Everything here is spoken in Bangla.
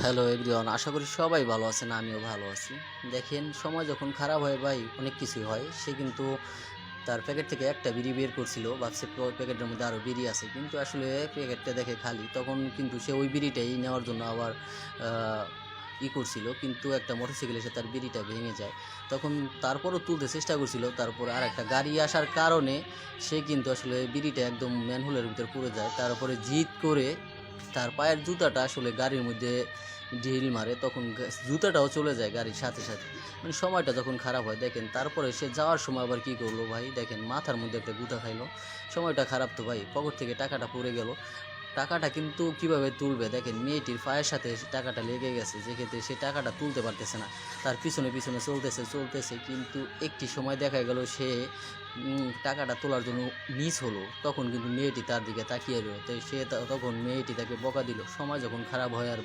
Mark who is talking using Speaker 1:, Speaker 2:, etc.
Speaker 1: হ্যালো এভরিওয়ান, আশা করি সবাই ভালো আছেন। আমিও ভালো আছি। দেখেন, সময় যখন খারাপ হয় ভাই, অনেক কিছুই হয়। সে কিন্তু তার প্যাকেট থেকে একটা বিড়ি বের করছিল, ভাবছে প্যাকেটের মধ্যে আরও বিড়ি আছে, কিন্তু আসলে প্যাকেটটা দেখে খালি। তখন কিন্তু সে ওই বিড়িটাই নেওয়ার জন্য আবার করছিল, কিন্তু একটা মোটরসাইকেল এসে তার বিড়িটা ভেঙে যায়। তখন তারপরও তুলতে চেষ্টা করছিল, তারপর আর একটা গাড়ি আসার কারণে সে কিন্তু আসলে বিড়িটা একদম ম্যানহোলের ভিতর পড়ে যায়। তারপরে জিদ করে তার পায়ের জুতাটা আসলে গাড়ির মধ্যে ঢিল মারে, তখন জুতাটাও চলে যায় গাড়ির সাথে সাথে। মানে সময়টা যখন খারাপ হয় দেখেন, তারপরে সে যাওয়ার সময় আবার কী করলো ভাই, দেখেন মাথার মধ্যে একটা গুঁতা খাইলো। সময়টা খারাপ তো ভাই, পকেট থেকে টাকাটা পড়ে গেল। টাকাটা কিন্তু কিভাবে তুলবে দেখেন, মেয়েটির পায়ের সাথে টাকাটা লেগে গেছে, যেক্ষেত্রে সে টাকাটা তুলতে পারতেছে না। তার পিছনে পিছনে চলতেছে চলতেছে, কিন্তু একটি সময় দেখা গেল সে টাকাটা তোলার জন্য মিস হলো। তখন কিন্তু মেয়েটি তার দিকে তাকিয়ে রইল, তো সে তখন মেয়েটি তাকে বকা দিল। সময় যখন খারাপ হয় আর